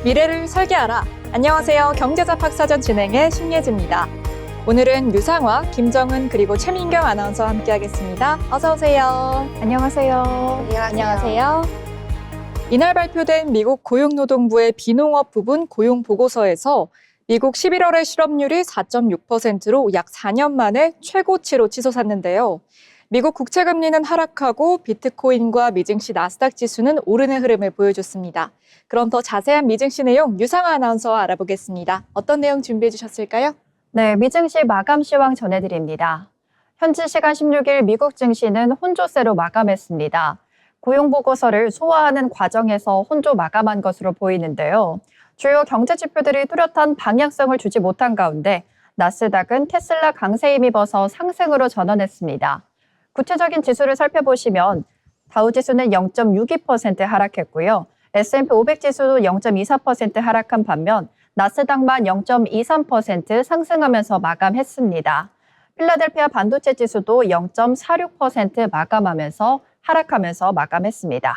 미래를 설계하라. 안녕하세요. 경제잡학사전 진행의 신예지입니다. 오늘은 유상화, 김정은 그리고 최민경 아나운서와 함께하겠습니다. 어서 오세요. 안녕하세요. 안녕하세요. 이날 발표된 미국 고용노동부의 비농업 부분 고용 보고서에서 미국 11월의 실업률이 4.6%로 약 4년 만에 최고치로 치솟았는데요. 미국 국채금리는 하락하고 비트코인과 미증시 나스닥 지수는 오르는 흐름을 보여줬습니다. 그럼 더 자세한 미증시 내용 유상화 아나운서와 알아보겠습니다. 어떤 내용 준비해 주셨을까요? 네, 미증시 마감 시황 전해드립니다. 현지 시간 16일 미국 증시는 혼조세로 마감했습니다. 고용보고서를 소화하는 과정에서 혼조 마감한 것으로 보이는데요. 주요 경제 지표들이 뚜렷한 방향성을 주지 못한 가운데 나스닥은 테슬라 강세에 힘입어서 상승으로 전환했습니다. 구체적인 지수를 살펴보시면 다우지수는 0.62% 하락했고요. S&P 500 지수도 0.24% 하락한 반면 나스닥만 0.23% 상승하면서 마감했습니다. 필라델피아 반도체 지수도 0.46% 하락하면서 마감했습니다.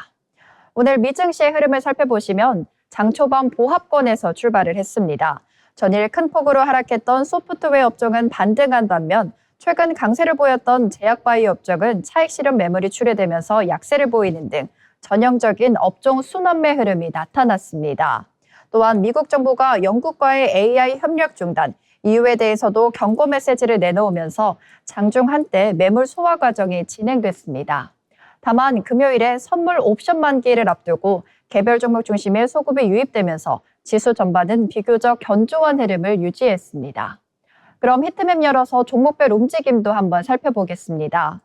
오늘 미증시의 흐름을 살펴보시면 장 초반 보합권에서 출발을 했습니다. 전일 큰 폭으로 하락했던 소프트웨어 업종은 반등한 반면 최근 강세를 보였던 제약바이오 업종은 차익 실현 매물이 출회되면서 약세를 보이는 등 전형적인 업종 순환매 흐름이 나타났습니다. 또한 미국 정부가 영국과의 AI 협력 중단 이유에 대해서도 경고 메시지를 내놓으면서 장중 한때 매물 소화 과정이 진행됐습니다. 다만 금요일에 선물 옵션 만기를 앞두고 개별 종목 중심의 소급이 유입되면서 지수 전반은 비교적 견조한 흐름을 유지했습니다. 그럼 히트맵 열어서 종목별 움직임도 한번 살펴보겠습니다.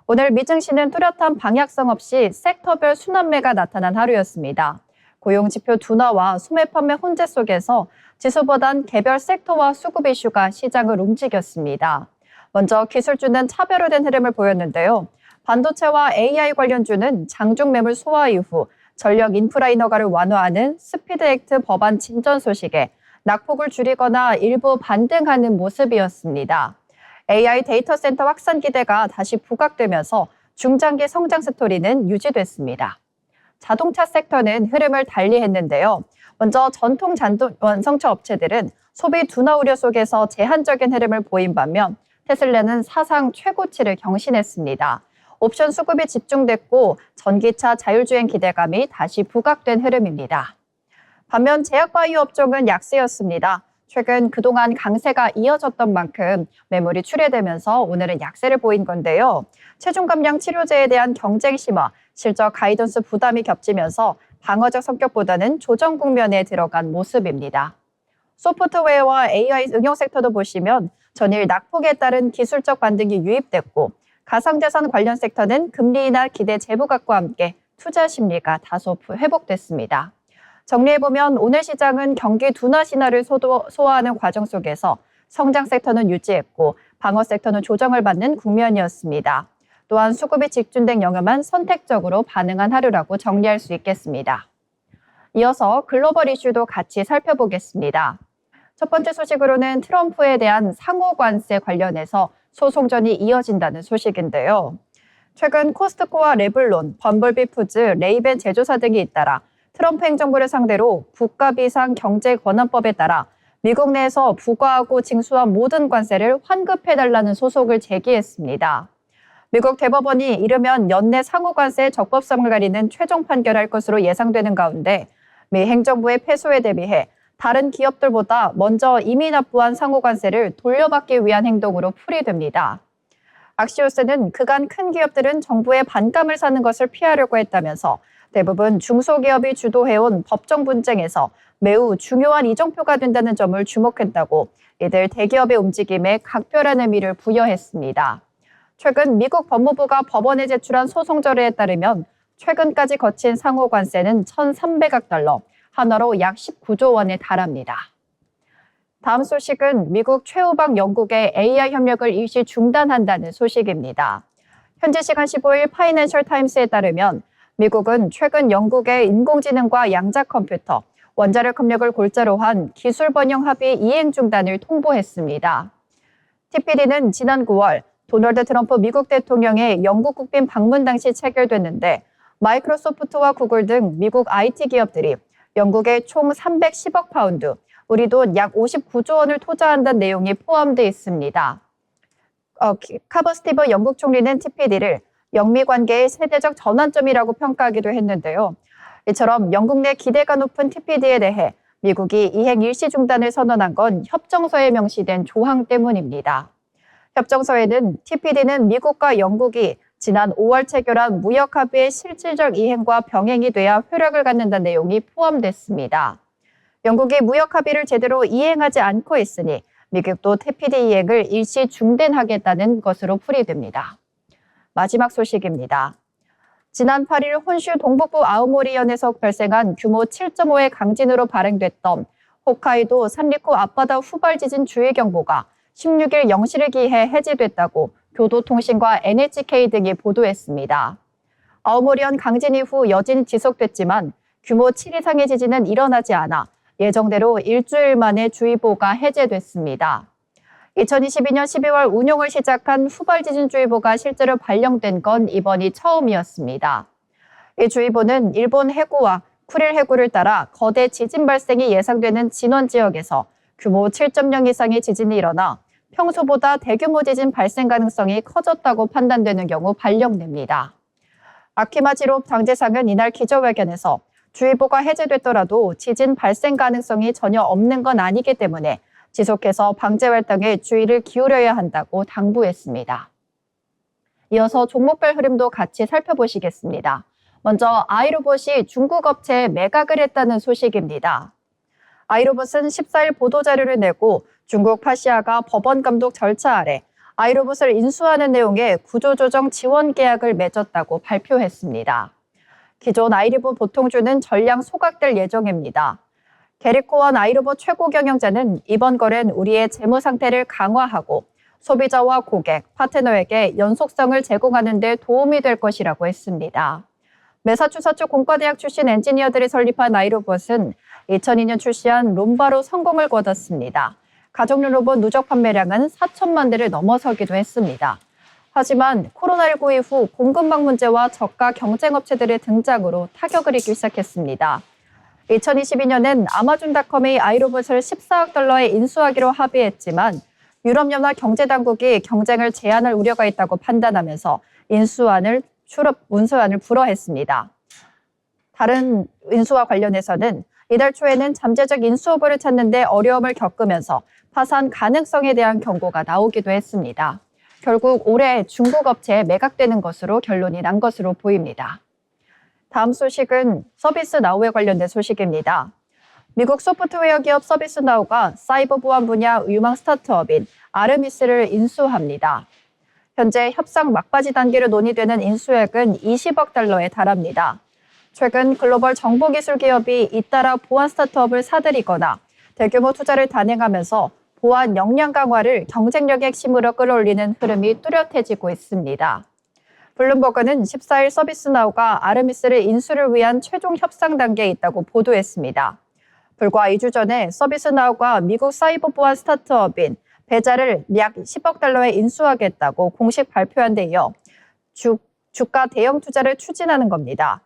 오늘 미증시는 뚜렷한 방향성 없이 섹터별 순환매가 나타난 하루였습니다. 고용지표 둔화와 소매 판매 혼재 속에서 지수보단 개별 섹터와 수급 이슈가 시장을 움직였습니다. 먼저 기술주는 차별화된 흐름을 보였는데요. 반도체와 AI 관련주는 장중 매물 소화 이후 전력 인프라 인허가를 완화하는 스피드 액트 법안 진전 소식에 낙폭을 줄이거나 일부 반등하는 모습이었습니다. AI 데이터 센터 확산 기대가 다시 부각되면서 중장기 성장 스토리는 유지됐습니다. 자동차 섹터는 흐름을 달리했는데요. 먼저 전통 완성차 업체들은 소비 둔화 우려 속에서 제한적인 흐름을 보인 반면 테슬라는 사상 최고치를 경신했습니다. 옵션 수급이 집중됐고 전기차 자율주행 기대감이 다시 부각된 흐름입니다. 반면 제약바이오 업종은 약세였습니다. 최근 그동안 강세가 이어졌던 만큼 매물이 출회되면서 오늘은 약세를 보인 건데요. 체중 감량 치료제에 대한 경쟁 심화, 실적 가이던스 부담이 겹치면서 방어적 성격보다는 조정 국면에 들어간 모습입니다. 소프트웨어와 AI 응용 섹터도 보시면 전일 낙폭에 따른 기술적 반등이 유입됐고 가상자산 관련 섹터는 금리 인하 기대 재부각과 함께 투자 심리가 다소 회복됐습니다. 정리해보면 오늘 시장은 경기 둔화 신화를 소화하는 과정 속에서 성장 섹터는 유지했고 방어 섹터는 조정을 받는 국면이었습니다. 또한 수급이 집중된 영역만 선택적으로 반응한 하루라고 정리할 수 있겠습니다. 이어서 글로벌 이슈도 같이 살펴보겠습니다. 첫 번째 소식으로는 트럼프에 대한 상호 관세 관련해서 소송전이 이어진다는 소식인데요. 최근 코스트코와 레블론, 범블비 푸즈, 레이벤 제조사 등이 잇따라 트럼프 행정부를 상대로 국가비상 경제권한법에 따라 미국 내에서 부과하고 징수한 모든 관세를 환급해달라는 소송을 제기했습니다. 미국 대법원이 이르면 연내 상호관세의 적법성을 가리는 최종 판결할 것으로 예상되는 가운데 미 행정부의 패소에 대비해 다른 기업들보다 먼저 이미 납부한 상호관세를 돌려받기 위한 행동으로 풀이됩니다. 악시오스는 그간 큰 기업들은 정부의 반감을 사는 것을 피하려고 했다면서 대부분 중소기업이 주도해온 법정 분쟁에서 매우 중요한 이정표가 된다는 점을 주목했다고 이들 대기업의 움직임에 각별한 의미를 부여했습니다. 최근 미국 법무부가 법원에 제출한 소송조례에 따르면 최근까지 거친 상호관세는 1,300억 달러, 한화로 약 19조 원에 달합니다. 다음 소식은 미국 최우방 영국의 AI 협력을 일시 중단한다는 소식입니다. 현지 시간 15일 파이낸셜 타임스에 따르면 미국은 최근 영국의 인공지능과 양자 컴퓨터, 원자력 협력을 골자로 한 기술 번영 합의 이행 중단을 통보했습니다. TPD는 지난 9월 도널드 트럼프 미국 대통령의 영국 국빈 방문 당시 체결됐는데 마이크로소프트와 구글 등 미국 IT 기업들이 영국에 총 310억 파운드, 우리 돈 약 59조 원을 투자한다는 내용이 포함되어 있습니다. 카버 스티브 영국 총리는 TPD를 영미 관계의 세대적 전환점이라고 평가하기도 했는데요. 이처럼 영국 내 기대가 높은 TPD에 대해 미국이 이행 일시 중단을 선언한 건 협정서에 명시된 조항 때문입니다. 협정서에는 TPD는 미국과 영국이 지난 5월 체결한 무역 합의의 실질적 이행과 병행이 돼야 효력을 갖는다는 내용이 포함됐습니다. 영국이 무역 합의를 제대로 이행하지 않고 있으니 미국도 TPD 이행을 일시 중단하겠다는 것으로 풀이됩니다. 마지막 소식입니다. 지난 8일 혼슈 동북부 아오모리현에서 발생한 규모 7.5의 강진으로 발행됐던 홋카이도 산리쿠 앞바다 후발 지진 주의경보가 16일 0시를 기해 해제됐다고 교도통신과 NHK 등이 보도했습니다. 아오모리현 강진 이후 여진이 지속됐지만 규모 7 이상의 지진은 일어나지 않아 예정대로 일주일 만에 주의보가 해제됐습니다. 2022년 12월 운용을 시작한 후발지진주의보가 실제로 발령된 건 이번이 처음이었습니다. 이 주의보는 일본 해구와 쿠릴 해구를 따라 거대 지진 발생이 예상되는 진원 지역에서 규모 7.0 이상의 지진이 일어나 평소보다 대규모 지진 발생 가능성이 커졌다고 판단되는 경우 발령됩니다. 아키마 지로 당제상은 이날 기자회견에서 주의보가 해제됐더라도 지진 발생 가능성이 전혀 없는 건 아니기 때문에 지속해서 방제 활동에 주의를 기울여야 한다고 당부했습니다. 이어서 종목별 흐름도 같이 살펴보시겠습니다. 먼저 아이로봇이 중국 업체에 매각을 했다는 소식입니다. 아이로봇은 14일 보도자료를 내고 중국 파시아가 법원 감독 절차 아래 아이로봇을 인수하는 내용의 구조조정 지원 계약을 맺었다고 발표했습니다. 기존 아이로봇 보통주는 전량 소각될 예정입니다. 게리코원 아이로봇 최고 경영자는 이번 거래는 우리의 재무 상태를 강화하고 소비자와 고객, 파트너에게 연속성을 제공하는 데 도움이 될 것이라고 했습니다. 매사추세츠 공과대학 출신 엔지니어들이 설립한 아이로봇은 2002년 출시한 룸바로 성공을 거뒀습니다. 가정용 로봇 누적 판매량은 4천만 대를 넘어서기도 했습니다. 하지만 코로나19 이후 공급망 문제와 저가 경쟁 업체들의 등장으로 타격을 입기 시작했습니다. 2022년엔 아마존닷컴이 아이로봇을 14억 달러에 인수하기로 합의했지만 유럽연합 경제당국이 경쟁을 제한할 우려가 있다고 판단하면서 인수안을 불허했습니다. 다른 인수와 관련해서는 이달 초에는 잠재적 인수 후보를 찾는 데 어려움을 겪으면서 파산 가능성에 대한 경고가 나오기도 했습니다. 결국 올해 중국 업체에 매각되는 것으로 결론이 난 것으로 보입니다. 다음 소식은 서비스나우에 관련된 소식입니다. 미국 소프트웨어 기업 서비스나우가 사이버 보안 분야 유망 스타트업인 아르미스를 인수합니다. 현재 협상 막바지 단계로 논의되는 인수액은 20억 달러에 달합니다. 최근 글로벌 정보기술 기업이 잇따라 보안 스타트업을 사들이거나 대규모 투자를 단행하면서 보안 역량 강화를 경쟁력의 핵심으로 끌어올리는 흐름이 뚜렷해지고 있습니다. 블룸버그는 14일 서비스나우가 아르미스를 인수를 위한 최종 협상 단계에 있다고 보도했습니다. 불과 2주 전에 서비스나우가 미국 사이버 보안 스타트업인 베자를 약 10억 달러에 인수하겠다고 공식 발표한 데 이어 주가 대형 투자를 추진하는 겁니다.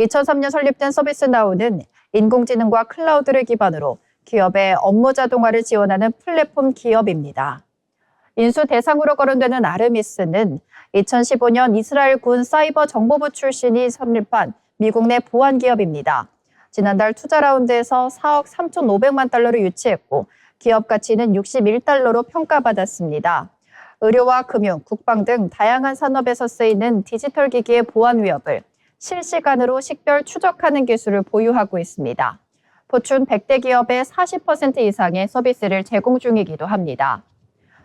2003년 설립된 서비스나우는 인공지능과 클라우드를 기반으로 기업의 업무 자동화를 지원하는 플랫폼 기업입니다. 인수 대상으로 거론되는 아르미스는 2015년 이스라엘 군 사이버 정보부 출신이 설립한 미국 내 보안 기업입니다. 지난달 투자 라운드에서 4억 3,500만 달러를 유치했고 기업 가치는 61달러로 평가받았습니다. 의료와 금융, 국방 등 다양한 산업에서 쓰이는 디지털 기기의 보안 위협을 실시간으로 식별 추적하는 기술을 보유하고 있습니다. 포춘 100대 기업의 40% 이상의 서비스를 제공 중이기도 합니다.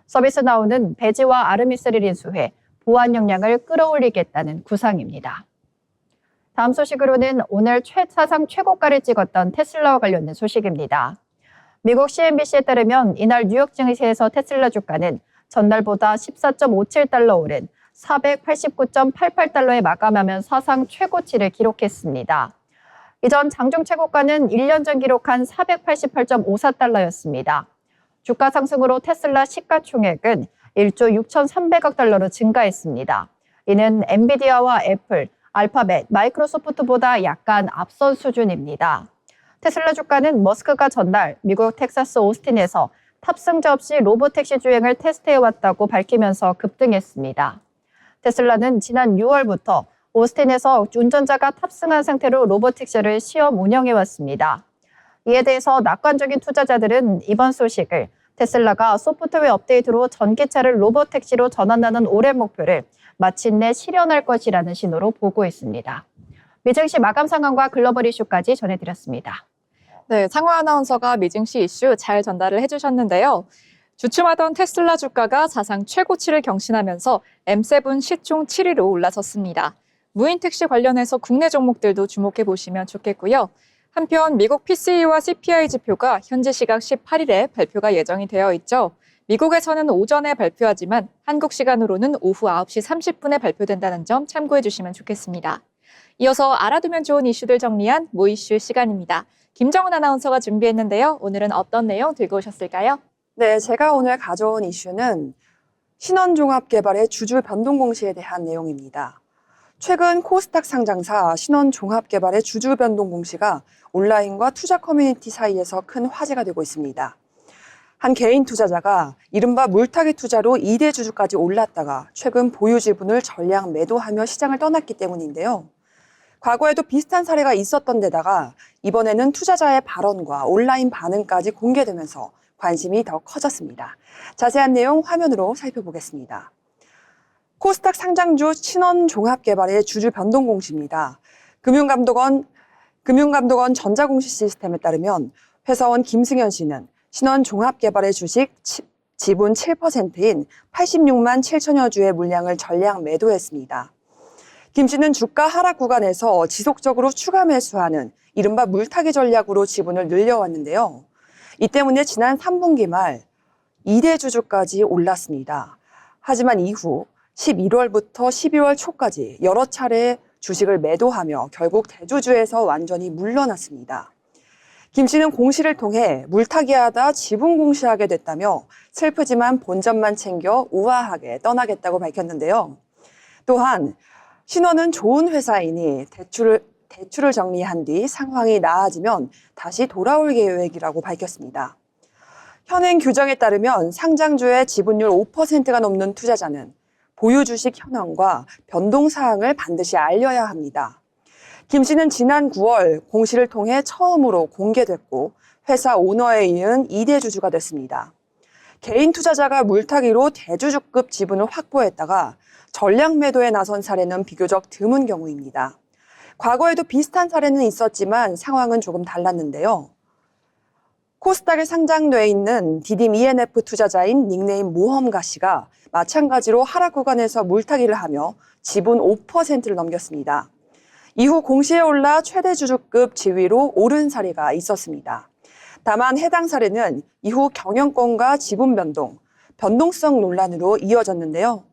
서비스나우는 베지와 아르미스를 인수해 보안 역량을 끌어올리겠다는 구상입니다. 다음 소식으로는 오늘 사상 최고가를 찍었던 테슬라와 관련된 소식입니다. 미국 CNBC에 따르면 이날 뉴욕 증시에서 테슬라 주가는 전날보다 14.57달러 오른 489.88달러에 마감하면 사상 최고치를 기록했습니다. 이전 장중 최고가는 1년 전 기록한 488.54달러였습니다. 주가 상승으로 테슬라 시가총액은 1조 6,300억 달러로 증가했습니다. 이는 엔비디아와 애플, 알파벳, 마이크로소프트보다 약간 앞선 수준입니다. 테슬라 주가는 머스크가 전날 미국 텍사스 오스틴에서 탑승자 없이 로보택시 주행을 테스트해왔다고 밝히면서 급등했습니다. 테슬라는 지난 6월부터 오스틴에서 운전자가 탑승한 상태로 로보택시를 시험 운영해왔습니다. 이에 대해서 낙관적인 투자자들은 이번 소식을 테슬라가 소프트웨어 업데이트로 전기차를 로보택시로 전환하는 올해 목표를 마침내 실현할 것이라는 신호로 보고 있습니다. 미증시 마감 상황과 글로벌 이슈까지 전해드렸습니다. 네, 상호 아나운서가 미증시 이슈 잘 전달을 해주셨는데요. 주춤하던 테슬라 주가가 사상 최고치를 경신하면서 M7 시총 7위로 올라섰습니다. 무인 택시 관련해서 국내 종목들도 주목해 보시면 좋겠고요. 한편 미국 PCE와 CPI 지표가 현지 시각 18일에 발표가 예정이 되어 있죠. 미국에서는 오전에 발표하지만 한국 시간으로는 오후 9시 30분에 발표된다는 점 참고해 주시면 좋겠습니다. 이어서 알아두면 좋은 이슈들 정리한 모이슈 시간입니다. 김정은 아나운서가 준비했는데요. 오늘은 어떤 내용 들고 오셨을까요? 네, 제가 오늘 가져온 이슈는 신원종합개발의 주주 변동 공시에 대한 내용입니다. 최근 코스닥 상장사 신원종합개발의 주주 변동 공시가 온라인과 투자 커뮤니티 사이에서 큰 화제가 되고 있습니다. 한 개인 투자자가 이른바 물타기 투자로 2대 주주까지 올랐다가 최근 보유 지분을 전량 매도하며 시장을 떠났기 때문인데요. 과거에도 비슷한 사례가 있었던 데다가 이번에는 투자자의 발언과 온라인 반응까지 공개되면서 관심이 더 커졌습니다. 자세한 내용 화면으로 살펴보겠습니다. 코스닥 상장주 신원종합개발의 주주 변동 공시입니다. 금융감독원 전자공시 시스템에 따르면 회사원 김승현 씨는 신원종합개발의 주식 지분 7%인 86만 7천여 주의 물량을 전량 매도했습니다. 김 씨는 주가 하락 구간에서 지속적으로 추가 매수하는 이른바 물타기 전략으로 지분을 늘려왔는데요. 이 때문에 지난 3분기 말 2대 주주까지 올랐습니다. 하지만 이후 11월부터 12월 초까지 여러 차례 주식을 매도하며 결국 대주주에서 완전히 물러났습니다. 김 씨는 공시를 통해 물타기하다 지분 공시하게 됐다며 슬프지만 본전만 챙겨 우아하게 떠나겠다고 밝혔는데요. 또한 신원은 좋은 회사이니 대출을 정리한 뒤 상황이 나아지면 다시 돌아올 계획이라고 밝혔습니다. 현행 규정에 따르면 상장주의 지분율 5%가 넘는 투자자는 보유 주식 현황과 변동 사항을 반드시 알려야 합니다. 김 씨는 지난 9월 공시를 통해 처음으로 공개됐고 회사 오너에 이은 2대 주주가 됐습니다. 개인 투자자가 물타기로 대주주급 지분을 확보했다가 전량 매도에 나선 사례는 비교적 드문 경우입니다. 과거에도 비슷한 사례는 있었지만 상황은 조금 달랐는데요. 코스닥에 상장돼 있는 디딤 ENF 투자자인 닉네임 모험가 씨가 마찬가지로 하락 구간에서 물타기를 하며 지분 5%를 넘겼습니다. 이후 공시에 올라 최대 주주급 지위로 오른 사례가 있었습니다. 다만 해당 사례는 이후 경영권과 지분 변동성 논란으로 이어졌는데요.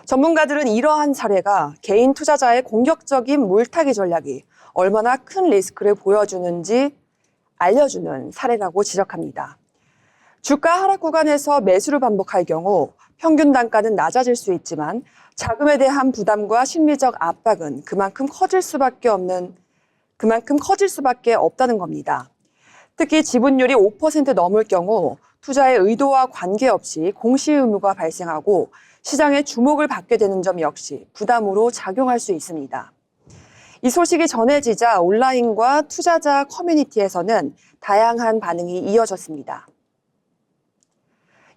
전문가들은 이러한 사례가 개인 투자자의 공격적인 물타기 전략이 얼마나 큰 리스크를 보여주는지 알려주는 사례라고 지적합니다. 주가 하락 구간에서 매수를 반복할 경우 평균 단가는 낮아질 수 있지만 자금에 대한 부담과 심리적 압박은 그만큼 커질 수밖에 없다는 겁니다. 특히 지분율이 5% 넘을 경우 투자의 의도와 관계없이 공시 의무가 발생하고 시장의 주목을 받게 되는 점 역시 부담으로 작용할 수 있습니다. 이 소식이 전해지자 온라인과 투자자 커뮤니티에서는 다양한 반응이 이어졌습니다.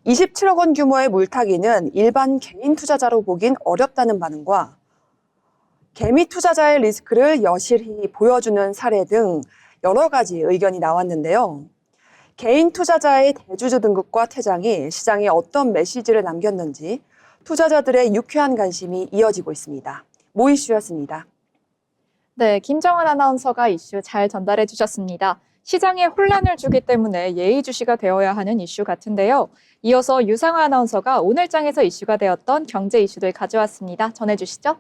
27억 원 규모의 물타기는 일반 개인 투자자로 보긴 어렵다는 반응과 개미 투자자의 리스크를 여실히 보여주는 사례 등 여러 가지 의견이 나왔는데요. 개인 투자자의 대주주 등급과 퇴장이 시장에 어떤 메시지를 남겼는지 투자자들의 유쾌한 관심이 이어지고 있습니다. 모 이슈였습니다. 네, 김정은 아나운서가 이슈 잘 전달해 주셨습니다. 시장에 혼란을 주기 때문에 예의주시가 되어야 하는 이슈 같은데요. 이어서 유상아 아나운서가 오늘 장에서 이슈가 되었던 경제 이슈들 가져왔습니다. 전해주시죠.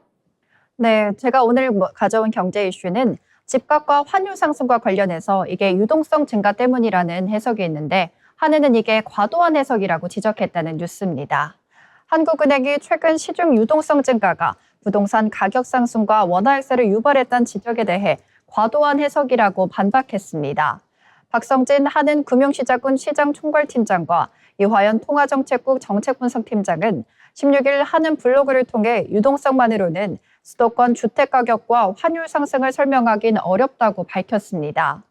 네, 제가 오늘 가져온 경제 이슈는 집값과 환율 상승과 관련해서 이게 유동성 증가 때문이라는 해석이 있는데 한해는 이게 과도한 해석이라고 지적했다는 뉴스입니다. 한국은행이 최근 시중 유동성 증가가 부동산 가격 상승과 원화 약세를 유발했다는 지적에 대해 과도한 해석이라고 반박했습니다. 박성진 한은금융시자군 시장총괄팀장과 이화연 통화정책국 정책분석팀장은 16일 한은 블로그를 통해 유동성만으로는 수도권 주택가격과 환율 상승을 설명하긴 어렵다고 밝혔습니다.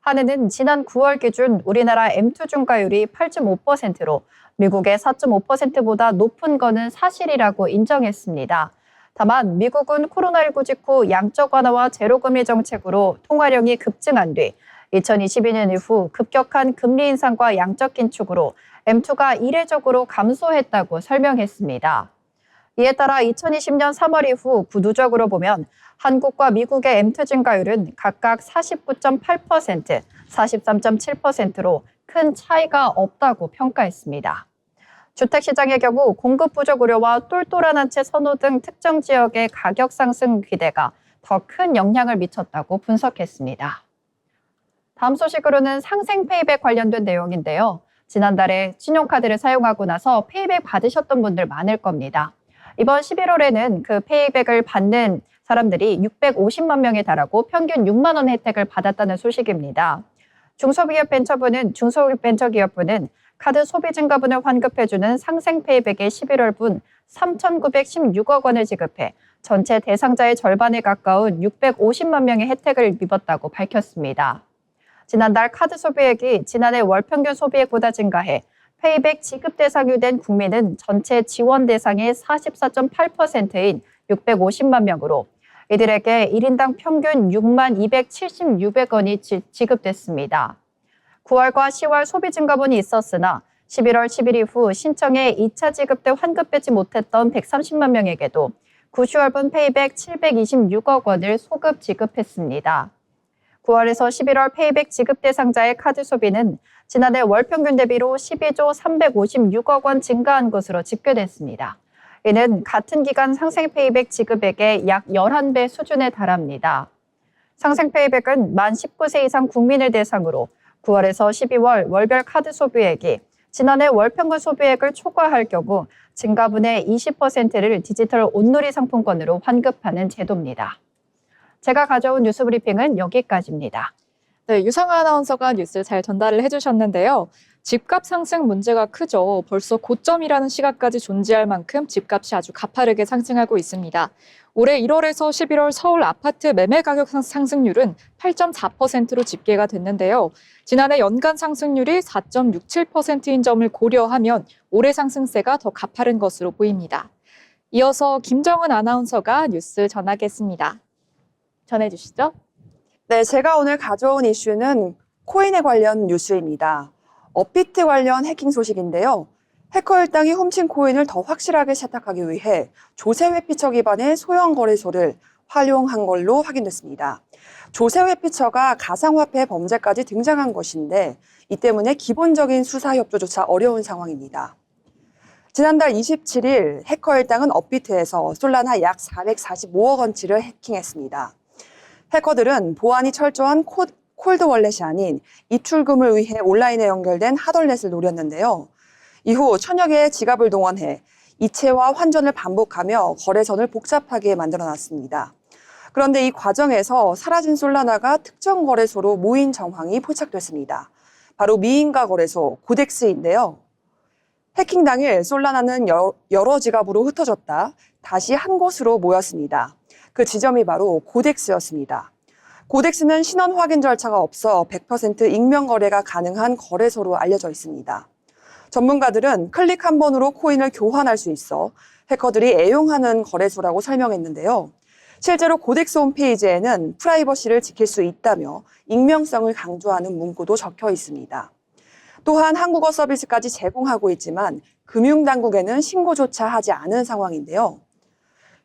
한은은 지난 9월 기준 우리나라 M2 중과율이 8.5%로 미국의 4.5%보다 높은 것은 사실이라고 인정했습니다. 다만 미국은 코로나19 직후 양적 완화와 제로금리 정책으로 통화량이 급증한 뒤 2022년 이후 급격한 금리 인상과 양적 긴축으로 M2가 이례적으로 감소했다고 설명했습니다. 이에 따라 2020년 3월 이후 구두적으로 보면 한국과 미국의 M2 증가율은 각각 49.8%, 43.7%로 큰 차이가 없다고 평가했습니다. 주택시장의 경우 공급 부족 우려와 똘똘한 한 채 선호 등 특정 지역의 가격 상승 기대가 더 큰 영향을 미쳤다고 분석했습니다. 다음 소식으로는 상생 페이백 관련된 내용인데요. 지난달에 신용카드를 사용하고 나서 페이백 받으셨던 분들 많을 겁니다. 이번 11월에는 그 페이백을 받는 사람들이 650만 명에 달하고 평균 6만 원 혜택을 받았다는 소식입니다. 중소벤처기업부는 카드 소비 증가분을 환급해주는 상생 페이백의 11월분 3,916억 원을 지급해 전체 대상자의 절반에 가까운 650만 명의 혜택을 입었다고 밝혔습니다. 지난달 카드 소비액이 지난해 월 평균 소비액보다 증가해 페이백 지급 대상이 된 국민은 전체 지원 대상의 44.8%인 650만 명으로 이들에게 1인당 평균 6만 276원이 지급됐습니다. 9월과 10월 소비 증가분이 있었으나 11월 10일 이후 신청에 2차 지급 때 환급되지 못했던 130만 명에게도 9, 10월분 페이백 726억 원을 소급 지급했습니다. 9월에서 11월 페이백 지급 대상자의 카드 소비는 지난해 월 평균 대비로 12조 356억 원 증가한 것으로 집계됐습니다. 이는 같은 기간 상생 페이백 지급액의 약 11배 수준에 달합니다. 상생 페이백은 만 19세 이상 국민을 대상으로 9월에서 12월 월별 카드 소비액이 지난해 월 평균 소비액을 초과할 경우 증가분의 20%를 디지털 온누리 상품권으로 환급하는 제도입니다. 제가 가져온 뉴스 브리핑은 여기까지입니다. 네, 유상아 아나운서가 뉴스를 잘 전달을 해주셨는데요. 집값 상승 문제가 크죠. 벌써 고점이라는 시각까지 존재할 만큼 집값이 아주 가파르게 상승하고 있습니다. 올해 1월에서 11월 서울 아파트 매매 가격 상승률은 8.4%로 집계가 됐는데요. 지난해 연간 상승률이 4.67%인 점을 고려하면 올해 상승세가 더 가파른 것으로 보입니다. 이어서 김정은 아나운서가 뉴스 전하겠습니다. 전해주시죠. 네, 제가 오늘 가져온 이슈는 코인에 관련 뉴스입니다. 업비트 관련 해킹 소식인데요. 해커 일당이 훔친 코인을 더 확실하게 세탁하기 위해 조세회피처 기반의 소형 거래소를 활용한 걸로 확인됐습니다. 조세회피처가 가상화폐 범죄까지 등장한 것인데 이 때문에 기본적인 수사 협조조차 어려운 상황입니다. 지난달 27일 해커 일당은 업비트에서 솔라나 약 445억 원치를 해킹했습니다. 해커들은 보안이 철저한 콜드 월렛이 아닌 입출금을 위해 온라인에 연결된 핫월렛을 노렸는데요. 이후 천여 개의 지갑을 동원해 이체와 환전을 반복하며 거래선을 복잡하게 만들어놨습니다. 그런데 이 과정에서 사라진 솔라나가 특정 거래소로 모인 정황이 포착됐습니다. 바로 미인가 거래소 고덱스인데요. 해킹 당일 솔라나는 여러 지갑으로 흩어졌다 다시 한 곳으로 모였습니다. 그 지점이 바로 고덱스였습니다. 고덱스는 신원 확인 절차가 없어 100% 익명 거래가 가능한 거래소로 알려져 있습니다. 전문가들은 클릭 한 번으로 코인을 교환할 수 있어 해커들이 애용하는 거래소라고 설명했는데요. 실제로 고덱스 홈페이지에는 프라이버시를 지킬 수 있다며 익명성을 강조하는 문구도 적혀 있습니다. 또한 한국어 서비스까지 제공하고 있지만 금융당국에는 신고조차 하지 않은 상황인데요.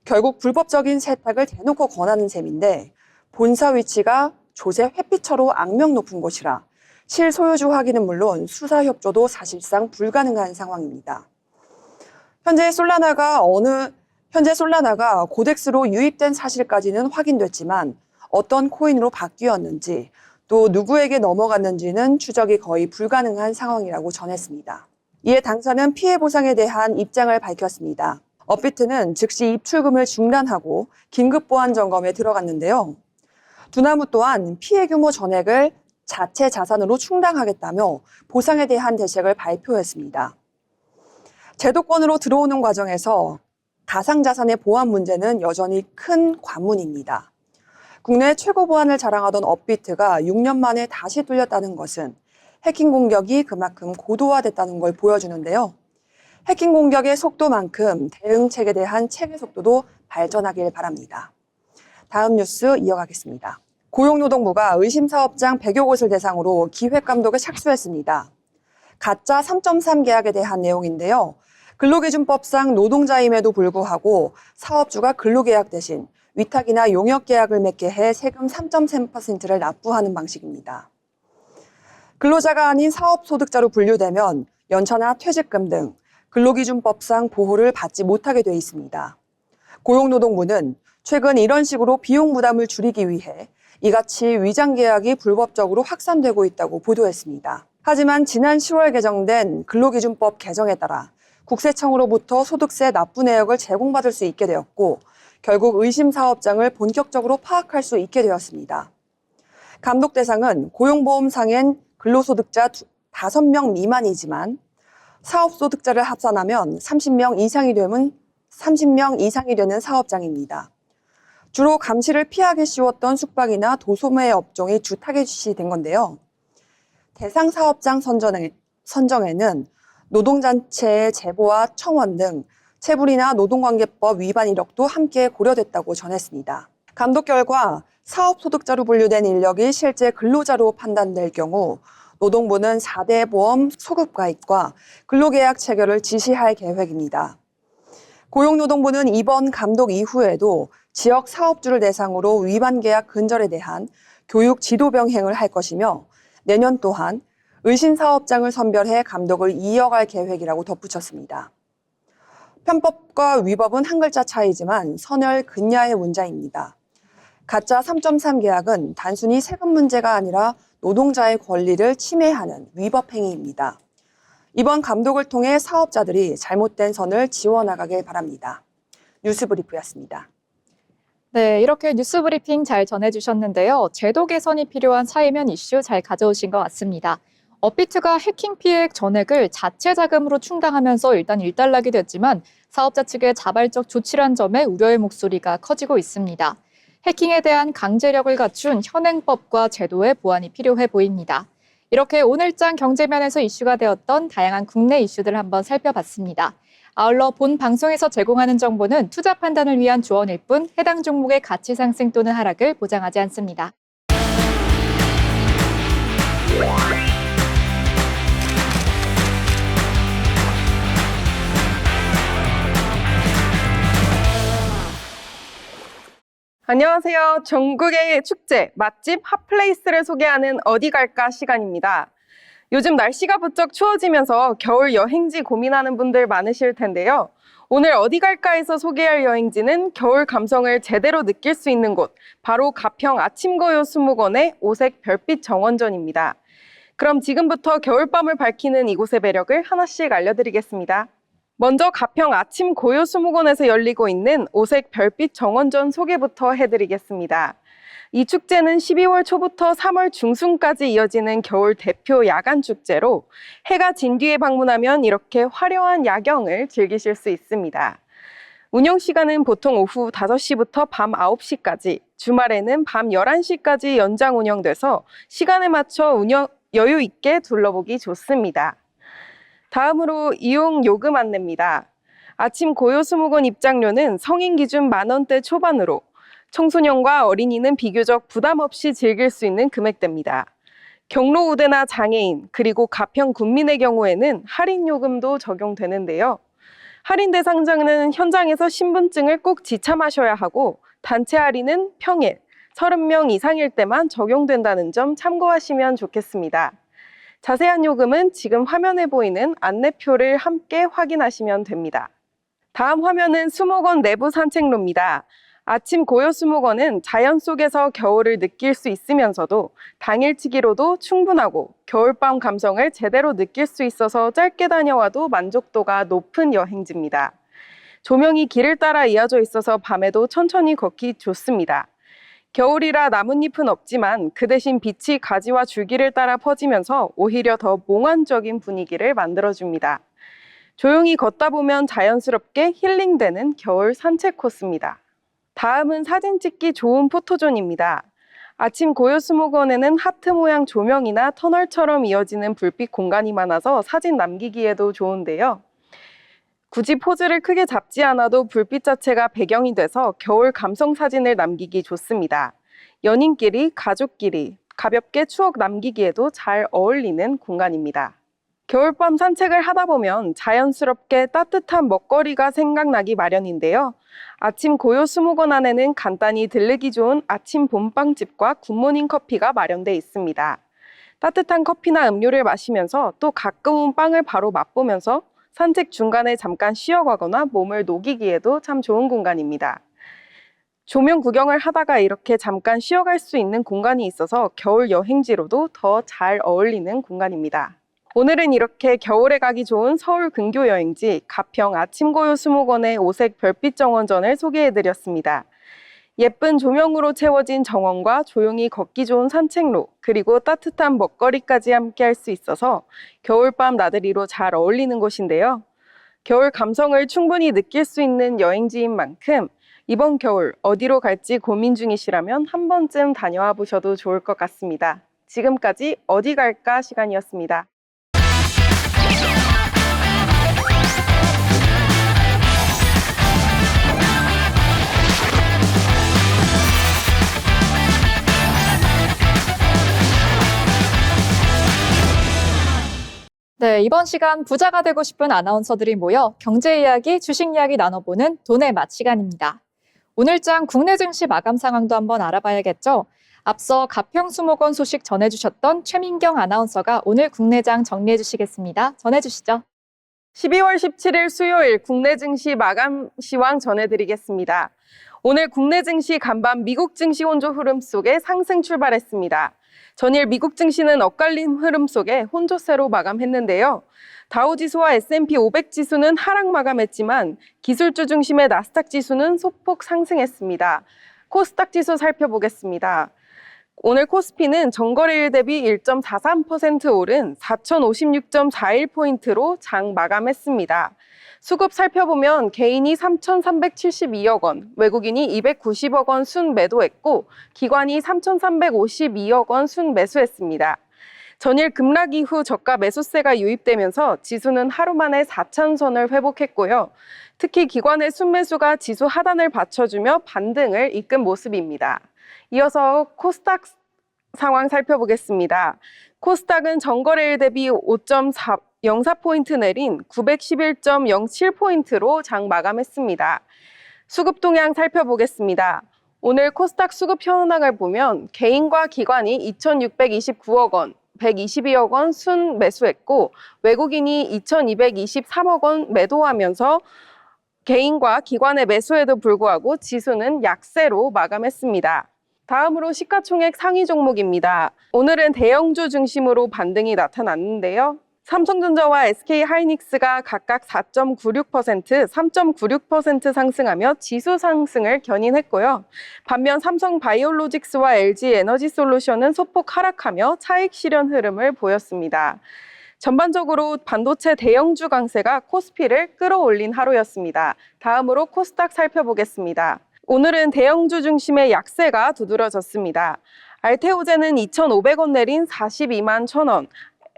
결국 불법적인 세탁을 대놓고 권하는 셈인데 본사 위치가 조세 회피처로 악명 높은 곳이라 실소유주 확인은 물론 수사 협조도 사실상 불가능한 상황입니다. 현재 솔라나가 고덱스로 유입된 사실까지는 확인됐지만 어떤 코인으로 바뀌었는지 또 누구에게 넘어갔는지는 추적이 거의 불가능한 상황이라고 전했습니다. 이에 당사는 피해 보상에 대한 입장을 밝혔습니다. 업비트는 즉시 입출금을 중단하고 긴급 보안 점검에 들어갔는데요. 두나무 또한 피해 규모 전액을 자체 자산으로 충당하겠다며 보상에 대한 대책을 발표했습니다. 제도권으로 들어오는 과정에서 가상자산의 보안 문제는 여전히 큰 관문입니다. 국내 최고 보안을 자랑하던 업비트가 6년 만에 다시 뚫렸다는 것은 해킹 공격이 그만큼 고도화됐다는 걸 보여주는데요. 해킹 공격의 속도만큼 대응책에 대한 체계 속도도 발전하길 바랍니다. 다음 뉴스 이어가겠습니다. 고용노동부가 의심사업장 100여 곳을 대상으로 기획감독을 착수했습니다. 가짜 3.3 계약에 대한 내용인데요. 근로기준법상 노동자임에도 불구하고 사업주가 근로계약 대신 위탁이나 용역계약을 맺게 해 세금 3.3%를 납부하는 방식입니다. 근로자가 아닌 사업소득자로 분류되면 연차나 퇴직금 등 근로기준법상 보호를 받지 못하게 돼 있습니다. 고용노동부는 최근 이런 식으로 비용 부담을 줄이기 위해 이같이 위장계약이 불법적으로 확산되고 있다고 보도했습니다. 하지만 지난 10월 개정된 근로기준법 개정에 따라 국세청으로부터 소득세 납부 내역을 제공받을 수 있게 되었고 결국 의심사업장을 본격적으로 파악할 수 있게 되었습니다. 감독 대상은 고용보험상엔 근로소득자 5명 미만이지만 사업소득자를 합산하면 30명 이상이 되는 사업장입니다. 주로 감시를 피하기 쉬웠던 숙박이나 도소매 업종이 주 타겟이 된 건데요. 대상 사업장 선정에는 노동단체의 제보와 청원 등 체불이나 노동관계법 위반 이력도 함께 고려됐다고 전했습니다. 감독 결과 사업소득자로 분류된 인력이 실제 근로자로 판단될 경우 노동부는 4대 보험 소급가입과 근로계약 체결을 지시할 계획입니다. 고용노동부는 이번 감독 이후에도 지역 사업주를 대상으로 위반 계약 근절에 대한 교육 지도 병행을 할 것이며 내년 또한 의심사업장을 선별해 감독을 이어갈 계획이라고 덧붙였습니다. 편법과 위법은 한 글자 차이지만 선열 근야의 문제입니다. 가짜 3.3 계약은 단순히 세금 문제가 아니라 노동자의 권리를 침해하는 위법 행위입니다. 이번 감독을 통해 사업자들이 잘못된 선을 지워나가길 바랍니다. 뉴스브리프였습니다. 네, 이렇게 뉴스 브리핑 잘 전해주셨는데요. 제도 개선이 필요한 사회면 이슈 잘 가져오신 것 같습니다. 업비트가 해킹 피해 전액을 자체 자금으로 충당하면서 일단 일단락이 됐지만 사업자 측의 자발적 조치란 점에 우려의 목소리가 커지고 있습니다. 해킹에 대한 강제력을 갖춘 현행법과 제도의 보완이 필요해 보입니다. 이렇게 오늘장 경제면에서 이슈가 되었던 다양한 국내 이슈들을 한번 살펴봤습니다. 아울러 본 방송에서 제공하는 정보는 투자 판단을 위한 조언일 뿐 해당 종목의 가치 상승 또는 하락을 보장하지 않습니다. 안녕하세요. 전국의 축제, 맛집, 핫플레이스를 소개하는 어디 갈까 시간입니다. 요즘 날씨가 부쩍 추워지면서 겨울 여행지 고민하는 분들 많으실 텐데요. 오늘 어디 갈까에서 소개할 여행지는 겨울 감성을 제대로 느낄 수 있는 곳, 바로 가평 아침고요 수목원의 오색 별빛 정원전입니다. 그럼 지금부터 겨울밤을 밝히는 이곳의 매력을 하나씩 알려드리겠습니다. 먼저 가평 아침 고요 수목원에서 열리고 있는 오색 별빛 정원전 소개부터 해드리겠습니다. 이 축제는 12월 초부터 3월 중순까지 이어지는 겨울 대표 야간 축제로 해가 진 뒤에 방문하면 이렇게 화려한 야경을 즐기실 수 있습니다. 운영 시간은 보통 오후 5시부터 밤 9시까지, 주말에는 밤 11시까지 연장 운영돼서 시간에 맞춰 여유 있게 둘러보기 좋습니다. 다음으로 이용 요금 안내입니다. 아침 고요 수목원 입장료는 성인 기준 만원대 초반으로 청소년과 어린이는 비교적 부담 없이 즐길 수 있는 금액대입니다. 경로 우대나 장애인 그리고 가평 군민의 경우에는 할인 요금도 적용되는데요. 할인 대상자는 현장에서 신분증을 꼭 지참하셔야 하고 단체 할인은 평일 30명 이상일 때만 적용된다는 점 참고하시면 좋겠습니다. 자세한 요금은 지금 화면에 보이는 안내표를 함께 확인하시면 됩니다. 다음 화면은 수목원 내부 산책로입니다. 아침 고요 수목원은 자연 속에서 겨울을 느낄 수 있으면서도 당일치기로도 충분하고 겨울밤 감성을 제대로 느낄 수 있어서 짧게 다녀와도 만족도가 높은 여행지입니다. 조명이 길을 따라 이어져 있어서 밤에도 천천히 걷기 좋습니다. 겨울이라 나뭇잎은 없지만 그 대신 빛이 가지와 줄기를 따라 퍼지면서 오히려 더 몽환적인 분위기를 만들어줍니다. 조용히 걷다 보면 자연스럽게 힐링되는 겨울 산책 코스입니다. 다음은 사진 찍기 좋은 포토존입니다. 아침 고요수목원에는 하트 모양 조명이나 터널처럼 이어지는 불빛 공간이 많아서 사진 남기기에도 좋은데요. 굳이 포즈를 크게 잡지 않아도 불빛 자체가 배경이 돼서 겨울 감성 사진을 남기기 좋습니다. 연인끼리, 가족끼리 가볍게 추억 남기기에도 잘 어울리는 공간입니다. 겨울밤 산책을 하다 보면 자연스럽게 따뜻한 먹거리가 생각나기 마련인데요. 아침 고요수목원 안에는 간단히 들르기 좋은 아침 봄빵집과 굿모닝 커피가 마련돼 있습니다. 따뜻한 커피나 음료를 마시면서 또 가까운 빵을 바로 맛보면서 산책 중간에 잠깐 쉬어가거나 몸을 녹이기에도 참 좋은 공간입니다. 조명 구경을 하다가 이렇게 잠깐 쉬어갈 수 있는 공간이 있어서 겨울 여행지로도 더 잘 어울리는 공간입니다. 오늘은 이렇게 겨울에 가기 좋은 서울 근교 여행지 가평 아침고요수목원의 오색 별빛 정원전을 소개해드렸습니다. 예쁜 조명으로 채워진 정원과 조용히 걷기 좋은 산책로, 그리고 따뜻한 먹거리까지 함께 할 수 있어서 겨울밤 나들이로 잘 어울리는 곳인데요. 겨울 감성을 충분히 느낄 수 있는 여행지인 만큼 이번 겨울 어디로 갈지 고민 중이시라면 한 번쯤 다녀와 보셔도 좋을 것 같습니다. 지금까지 어디 갈까 시간이었습니다. 네, 이번 시간 부자가 되고 싶은 아나운서들이 모여 경제 이야기, 주식 이야기 나눠보는 돈의 맛 시간입니다. 오늘장 국내 증시 마감 상황도 한번 알아봐야겠죠? 앞서 가평수목원 소식 전해주셨던 최민경 아나운서가 오늘 국내장 정리해 주시겠습니다. 전해주시죠. 12월 17일 수요일 국내 증시 마감 시황 전해드리겠습니다. 오늘 국내 증시 간밤 미국 증시 혼조 흐름 속에 상승 출발했습니다. 전일 미국 증시는 엇갈린 흐름 속에 혼조세로 마감했는데요. 다우지수와 S&P 500 지수는 하락 마감했지만 기술주 중심의 나스닥 지수는 소폭 상승했습니다. 코스닥 지수 살펴보겠습니다. 오늘 코스피는 전거래일 대비 1.43% 오른 4,056.41포인트로 장 마감했습니다. 수급 살펴보면 개인이 3,372억 원, 외국인이 290억 원 순 매도했고 기관이 3,352억 원 순 매수했습니다. 전일 급락 이후 저가 매수세가 유입되면서 지수는 하루 만에 4,000선을 회복했고요. 특히 기관의 순매수가 지수 하단을 받쳐주며 반등을 이끈 모습입니다. 이어서 코스닥 상황 살펴보겠습니다. 코스닥은 전거래일 대비 5.04포인트 내린 911.07포인트로 장 마감했습니다. 수급 동향 살펴보겠습니다. 오늘 코스닥 수급 현황을 보면 개인과 기관이 2,629억 원, 122억 원 순 매수했고 외국인이 2,223억 원 매도하면서 개인과 기관의 매수에도 불구하고 지수는 약세로 마감했습니다. 다음으로 시가총액 상위 종목입니다. 오늘은 대형주 중심으로 반등이 나타났는데요. 삼성전자와 SK하이닉스가 각각 4.96%, 3.96% 상승하며 지수 상승을 견인했고요. 반면 삼성바이오로직스와 LG에너지솔루션은 소폭 하락하며 차익 실현 흐름을 보였습니다. 전반적으로 반도체 대형주 강세가 코스피를 끌어올린 하루였습니다. 다음으로 코스닥 살펴보겠습니다. 오늘은 대형주 중심의 약세가 두드러졌습니다. 알테오젠은 2,500원 내린 42만 1,000원,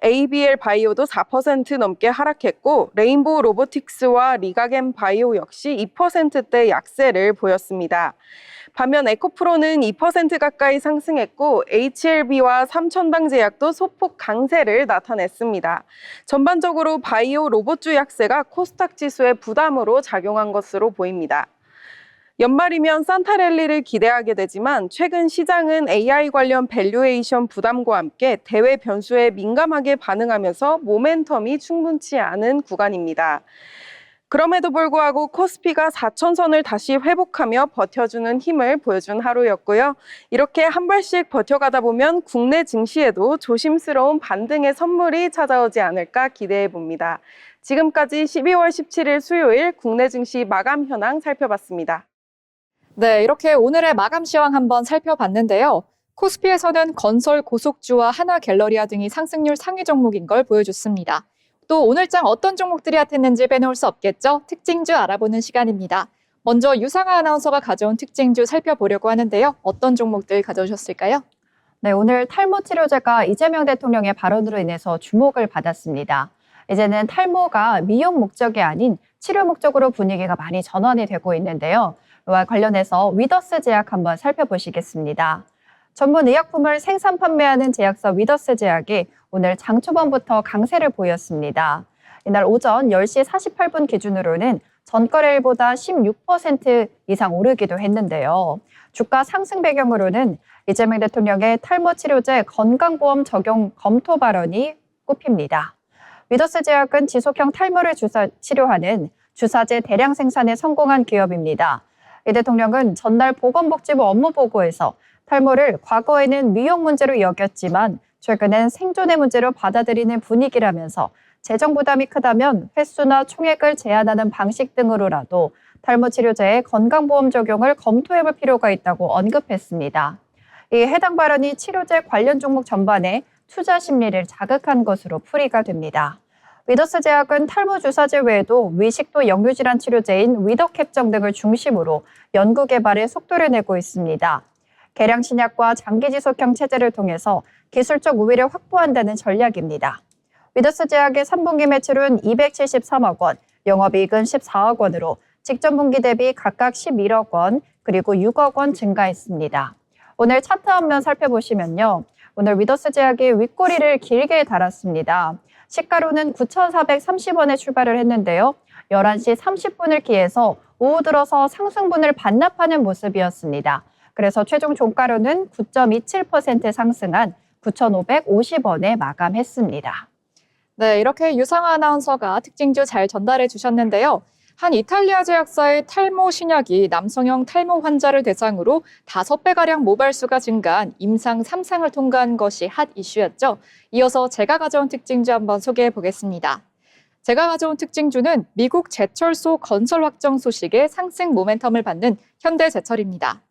ABL 바이오도 4% 넘게 하락했고 레인보우 로보틱스와 리가겐 바이오 역시 2%대 약세를 보였습니다. 반면 에코프로는 2% 가까이 상승했고 HLB와 삼천당제약도 소폭 강세를 나타냈습니다. 전반적으로 바이오 로봇주 약세가 코스닥 지수에 부담으로 작용한 것으로 보입니다. 연말이면 산타랠리를 기대하게 되지만 최근 시장은 AI 관련 밸류에이션 부담과 함께 대외 변수에 민감하게 반응하면서 모멘텀이 충분치 않은 구간입니다. 그럼에도 불구하고 코스피가 4,000선을 다시 회복하며 버텨주는 힘을 보여준 하루였고요. 이렇게 한 발씩 버텨가다 보면 국내 증시에도 조심스러운 반등의 선물이 찾아오지 않을까 기대해 봅니다. 지금까지 12월 17일 수요일 국내 증시 마감 현황 살펴봤습니다. 네, 이렇게 오늘의 마감 시황 한번 살펴봤는데요. 코스피에서는 건설, 고속주와 하나갤러리아 등이 상승률 상위 종목인 걸 보여줬습니다. 또 오늘장 어떤 종목들이 핫했는지 빼놓을 수 없겠죠? 특징주 알아보는 시간입니다. 먼저 유상아 아나운서가 가져온 특징주 살펴보려고 하는데요. 어떤 종목들 가져오셨을까요? 네, 오늘 탈모 치료제가 이재명 대통령의 발언으로 인해서 주목을 받았습니다. 이제는 탈모가 미용 목적이 아닌 치료 목적으로 분위기가 많이 전환이 되고 있는데요. 이와 관련해서 위더스 제약 한번 살펴보시겠습니다. 전문 의약품을 생산 판매하는 제약사 위더스 제약이 오늘 장 초반부터 강세를 보였습니다. 이날 오전 10시 48분 기준으로는 전거래일보다 16% 이상 오르기도 했는데요. 주가 상승 배경으로는 이재명 대통령의 탈모 치료제 건강보험 적용 검토 발언이 꼽힙니다. 위더스 제약은 지속형 탈모를 치료하는 주사제 대량 생산에 성공한 기업입니다. 이 대통령은 전날 보건복지부 업무보고에서 탈모를 과거에는 미용 문제로 여겼지만 최근엔 생존의 문제로 받아들이는 분위기라면서 재정 부담이 크다면 횟수나 총액을 제한하는 방식 등으로라도 탈모 치료제의 건강보험 적용을 검토해볼 필요가 있다고 언급했습니다. 이 해당 발언이 치료제 관련 종목 전반에 투자 심리를 자극한 것으로 풀이가 됩니다. 위더스 제약은 탈모 주사제 외에도 위식도 역류질환 치료제인 위더캡정 등을 중심으로 연구 개발에 속도를 내고 있습니다. 개량 신약과 장기 지속형 체제를 통해서 기술적 우위를 확보한다는 전략입니다. 위더스 제약의 3분기 매출은 273억 원, 영업이익은 14억 원으로 직전 분기 대비 각각 11억 원, 그리고 6억 원 증가했습니다. 오늘 차트 한번 살펴보시면요. 오늘 위더스 제약이 윗꼬리를 길게 달았습니다. 시가로는 9,430원에 출발을 했는데요. 11시 30분을 기해서 오후 들어서 상승분을 반납하는 모습이었습니다. 그래서 최종 종가로는 9.27% 상승한 9,550원에 마감했습니다. 네, 이렇게 유상아 아나운서가 특징주 잘 전달해 주셨는데요. 한 이탈리아 제약사의 탈모 신약이 남성형 탈모 환자를 대상으로 5배가량 모발수가 증가한 임상 3상을 통과한 것이 핫 이슈였죠. 이어서 제가 가져온 특징주 한번 소개해 보겠습니다. 제가 가져온 특징주는 미국 제철소 건설 확정 소식에 상승 모멘텀을 받는 현대제철입니다.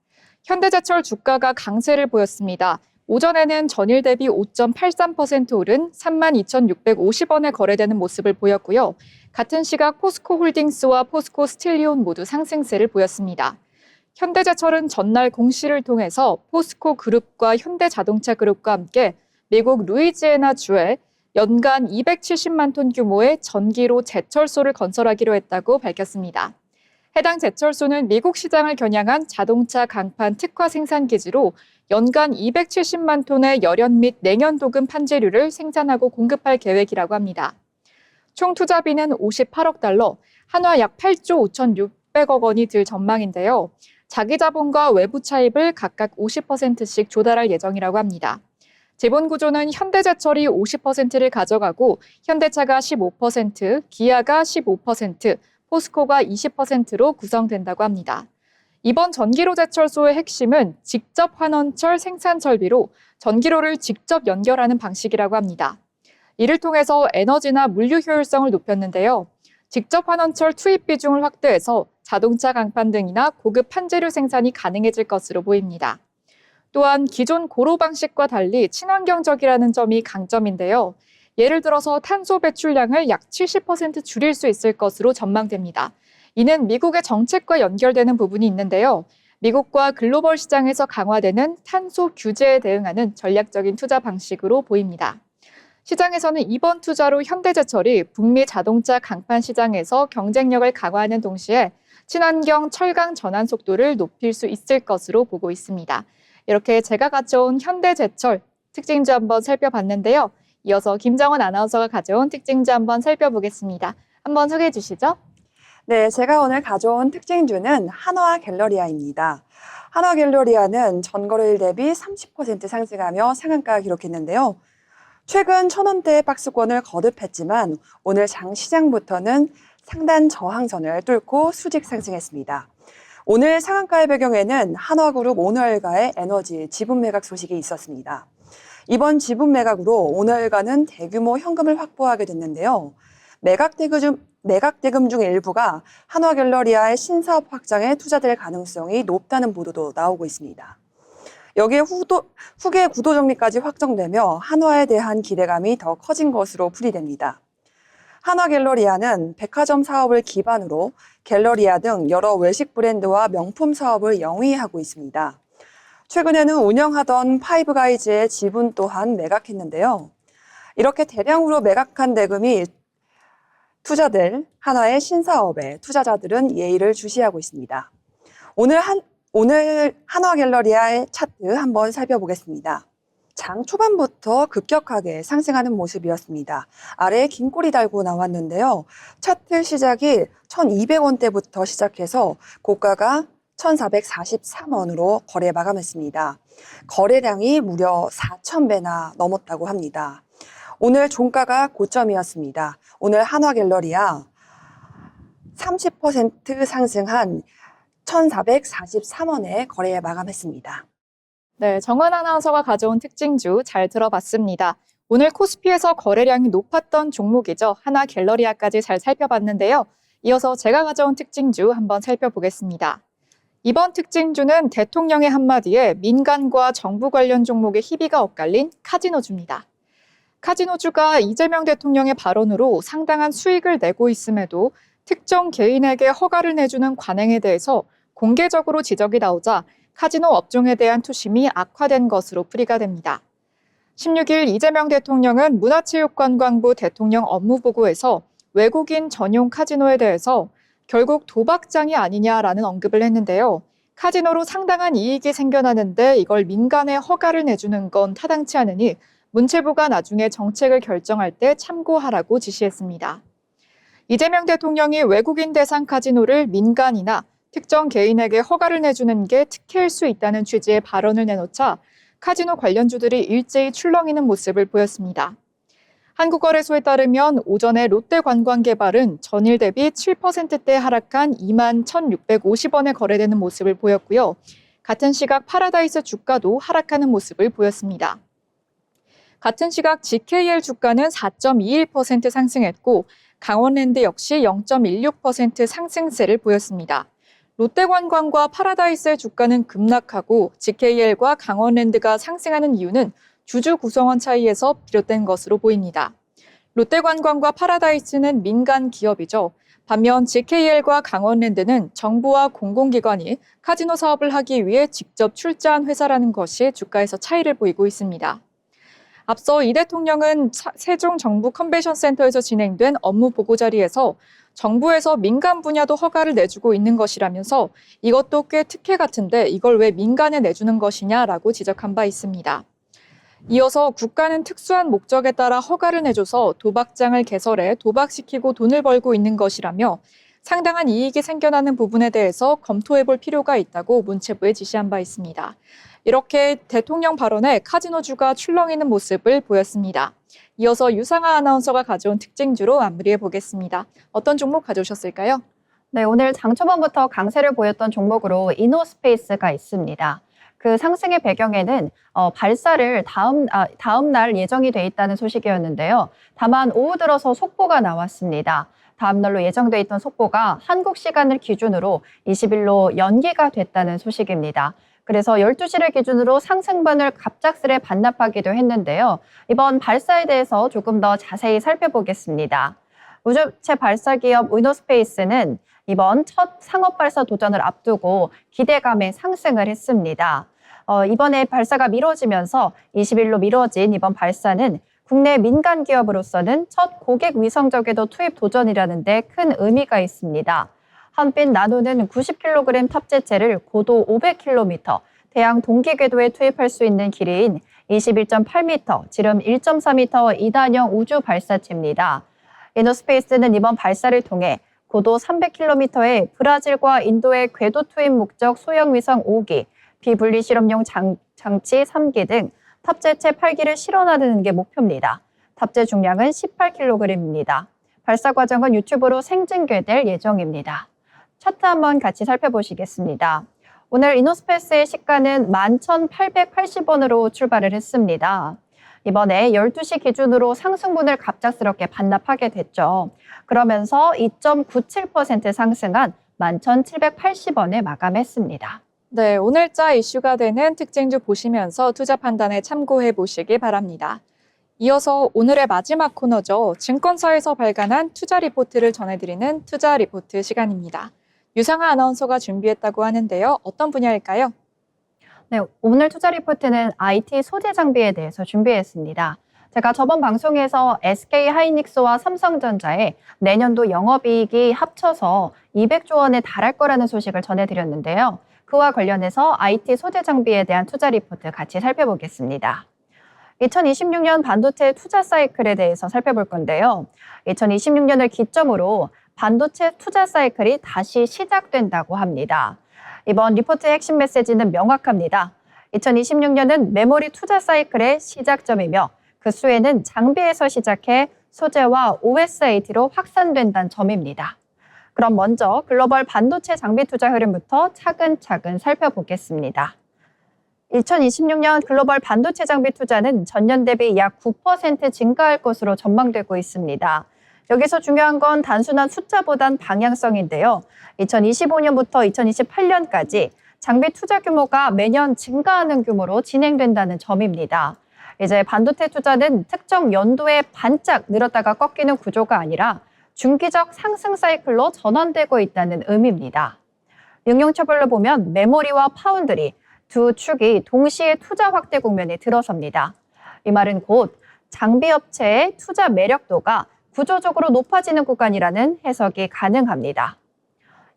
현대제철 주가가 강세를 보였습니다. 오전에는 전일 대비 5.83% 오른 32,650원에 거래되는 모습을 보였고요. 같은 시각 포스코 홀딩스와 포스코 스틸리온 모두 상승세를 보였습니다. 현대제철은 전날 공시를 통해서 포스코 그룹과 현대자동차 그룹과 함께 미국 루이지애나 주에 연간 270만 톤 규모의 전기로 제철소를 건설하기로 했다고 밝혔습니다. 해당 제철소는 미국 시장을 겨냥한 자동차 강판 특화 생산 기지로 연간 270만 톤의 열연 및 냉연 도금 판재류를 생산하고 공급할 계획이라고 합니다. 총 투자비는 58억 달러, 한화 약 8조 5,600억 원이 들 전망인데요. 자기 자본과 외부 차입을 각각 50%씩 조달할 예정이라고 합니다. 지분 구조는 현대제철이 50%를 가져가고 현대차가 15%, 기아가 15%, 포스코가 20%로 구성된다고 합니다. 이번 전기로 제철소의 핵심은 직접 환원철 생산 설비로 전기로를 직접 연결하는 방식이라고 합니다. 이를 통해서 에너지나 물류 효율성을 높였는데요. 직접 환원철 투입 비중을 확대해서 자동차 강판 등이나 고급 판재류 생산이 가능해질 것으로 보입니다. 또한 기존 고로 방식과 달리 친환경적이라는 점이 강점인데요. 예를 들어서 탄소 배출량을 약 70% 줄일 수 있을 것으로 전망됩니다. 이는 미국의 정책과 연결되는 부분이 있는데요. 미국과 글로벌 시장에서 강화되는 탄소 규제에 대응하는 전략적인 투자 방식으로 보입니다. 시장에서는 이번 투자로 현대제철이 북미 자동차 강판 시장에서 경쟁력을 강화하는 동시에 친환경 철강 전환 속도를 높일 수 있을 것으로 보고 있습니다. 이렇게 제가 가져온 현대제철 특징주 한번 살펴봤는데요. 이어서 김정원 아나운서가 가져온 특징주 한번 살펴보겠습니다. 한번 소개해 주시죠. 네, 제가 오늘 가져온 특징주는 한화갤러리아입니다. 한화갤러리아는 전거래일 대비 30% 상승하며 상한가 기록했는데요. 최근 1,000원대의 박스권을 거듭했지만 오늘 장 시장부터는 상단 저항선을 뚫고 수직 상승했습니다. 오늘 상한가의 배경에는 한화그룹 오너일가의 에너지 지분 매각 소식이 있었습니다. 이번 지분 매각으로 오너일가는 대규모 현금을 확보하게 됐는데요. 매각 대금 중 일부가 한화갤러리아의 신사업 확장에 투자될 가능성이 높다는 보도도 나오고 있습니다. 여기에 후계 구도 정리까지 확정되며 한화에 대한 기대감이 더 커진 것으로 풀이됩니다. 한화갤러리아는 백화점 사업을 기반으로 갤러리아 등 여러 외식 브랜드와 명품 사업을 영위하고 있습니다. 최근에는 운영하던 파이브가이즈의 지분 또한 매각했는데요. 이렇게 대량으로 매각한 대금이 투자될 한화의 신사업에 투자자들은 예의를 주시하고 있습니다. 오늘 한화갤러리아의 차트 한번 살펴보겠습니다. 장 초반부터 급격하게 상승하는 모습이었습니다. 아래에 긴 꼬리 달고 나왔는데요. 차트 시작이 1,200원대부터 시작해서 고가가 1,443원으로 거래 마감했습니다. 거래량이 무려 4,000배나 넘었다고 합니다. 오늘 종가가 고점이었습니다. 오늘 한화갤러리아 30% 상승한 1,443원에 거래에 마감했습니다. 네, 정은 아나운서가 가져온 특징주 잘 들어봤습니다. 오늘 코스피에서 거래량이 높았던 종목이죠. 한화갤러리아까지 잘 살펴봤는데요. 이어서 제가 가져온 특징주 한번 살펴보겠습니다. 이번 특징주는 대통령의 한마디에 민간과 정부 관련 종목의 희비가 엇갈린 카지노주입니다. 카지노주가 이재명 대통령의 발언으로 상당한 수익을 내고 있음에도 특정 개인에게 허가를 내주는 관행에 대해서 공개적으로 지적이 나오자 카지노 업종에 대한 투심이 악화된 것으로 풀이가 됩니다. 16일 이재명 대통령은 문화체육관광부 대통령 업무보고에서 외국인 전용 카지노에 대해서 결국 도박장이 아니냐라는 언급을 했는데요. 카지노로 상당한 이익이 생겨나는데 이걸 민간에 허가를 내주는 건 타당치 않으니 문체부가 나중에 정책을 결정할 때 참고하라고 지시했습니다. 이재명 대통령이 외국인 대상 카지노를 민간이나 특정 개인에게 허가를 내주는 게 특혜일 수 있다는 취지의 발언을 내놓자 카지노 관련주들이 일제히 출렁이는 모습을 보였습니다. 한국거래소에 따르면 오전에 롯데관광개발은 전일 대비 7%대 하락한 21,650원에 거래되는 모습을 보였고요. 같은 시각 파라다이스 주가도 하락하는 모습을 보였습니다. 같은 시각 GKL 주가는 4.21% 상승했고 강원랜드 역시 0.16% 상승세를 보였습니다. 롯데관광과 파라다이스의 주가는 급락하고 GKL과 강원랜드가 상승하는 이유는 주주 구성원 차이에서 비롯된 것으로 보입니다. 롯데관광과 파라다이스는 민간 기업이죠. 반면 GKL과 강원랜드는 정부와 공공기관이 카지노 사업을 하기 위해 직접 출자한 회사라는 것이 주가에서 차이를 보이고 있습니다. 앞서 이 대통령은 세종 정부 컨벤션센터에서 진행된 업무 보고 자리에서 정부에서 민간 분야도 허가를 내주고 있는 것이라면서 이것도 꽤 특혜 같은데 이걸 왜 민간에 내주는 것이냐라고 지적한 바 있습니다. 이어서 국가는 특수한 목적에 따라 허가를 내줘서 도박장을 개설해 도박시키고 돈을 벌고 있는 것이라며 상당한 이익이 생겨나는 부분에 대해서 검토해볼 필요가 있다고 문체부에 지시한 바 있습니다. 이렇게 대통령 발언에 카지노주가 출렁이는 모습을 보였습니다. 이어서 유상아 아나운서가 가져온 특징주로 마무리해 보겠습니다. 어떤 종목 가져오셨을까요? 네, 오늘 장 초반부터 강세를 보였던 종목으로 이노스페이스가 있습니다. 그 상승의 배경에는 발사를 다음 날 예정이 돼 있다는 소식이었는데요. 다만 오후 들어서 속보가 나왔습니다. 다음 날로 예정돼 있던 속보가 한국 시간을 기준으로 20일로 연기가 됐다는 소식입니다. 그래서 12시를 기준으로 상승분을 갑작스레 반납하기도 했는데요. 이번 발사에 대해서 조금 더 자세히 살펴보겠습니다. 우주체 발사 기업 이노스페이스는 이번 첫 상업 발사 도전을 앞두고 기대감에 상승을 했습니다. 이번에 발사가 미뤄지면서 20일로 미뤄진 이번 발사는 국내 민간 기업으로서는 첫 고객 위성적에도 투입 도전이라는 데 큰 의미가 있습니다. 한빛 나노는 90kg 탑재체를 고도 500km, 대양 동기 궤도에 투입할 수 있는 길이인 21.8m, 지름 1.4m 2단형 우주 발사체입니다. 이노스페이스는 이번 발사를 통해 고도 300km의 브라질과 인도의 궤도 투입 목적 소형 위성 5기, 비분리 실험용 장치 3기 등 탑재체 8기를 실어나르는 게 목표입니다. 탑재 중량은 18kg입니다. 발사 과정은 유튜브로 생중계될 예정입니다. 차트 한번 같이 살펴보시겠습니다. 오늘 이노스페이스의 시가는 11,880원으로 출발을 했습니다. 이번에 12시 기준으로 상승분을 갑작스럽게 반납하게 됐죠. 그러면서 2.97% 상승한 11,780원에 마감했습니다. 네, 오늘자 이슈가 되는 특징주 보시면서 투자 판단에 참고해 보시기 바랍니다. 이어서 오늘의 마지막 코너죠. 증권사에서 발간한 투자 리포트를 전해드리는 투자 리포트 시간입니다. 유상아 아나운서가 준비했다고 하는데요. 어떤 분야일까요? 네, 오늘 투자 리포트는 IT 소재 장비에 대해서 준비했습니다. 제가 저번 방송에서 SK 하이닉스와 삼성전자의 내년도 영업이익이 합쳐서 200조 원에 달할 거라는 소식을 전해드렸는데요. 그와 관련해서 IT 소재 장비에 대한 투자 리포트 같이 살펴보겠습니다. 2026년 반도체 투자 사이클에 대해서 살펴볼 건데요. 2026년을 기점으로 반도체 투자 사이클이 다시 시작된다고 합니다. 이번 리포트의 핵심 메시지는 명확합니다. 2026년은 메모리 투자 사이클의 시작점이며 그 수혜는 장비에서 시작해 소재와 OSAT로 확산된다는 점입니다. 그럼 먼저 글로벌 반도체 장비 투자 흐름부터 차근차근 살펴보겠습니다. 2026년 글로벌 반도체 장비 투자는 전년 대비 약 9% 증가할 것으로 전망되고 있습니다. 여기서 중요한 건 단순한 숫자보단 방향성인데요. 2025년부터 2028년까지 장비 투자 규모가 매년 증가하는 규모로 진행된다는 점입니다. 이제 반도체 투자는 특정 연도에 반짝 늘었다가 꺾이는 구조가 아니라 중기적 상승 사이클로 전환되고 있다는 의미입니다. 응용처별로 보면 메모리와 파운드리 두 축이 동시에 투자 확대 국면에 들어섭니다. 이 말은 곧 장비 업체의 투자 매력도가 구조적으로 높아지는 구간이라는 해석이 가능합니다.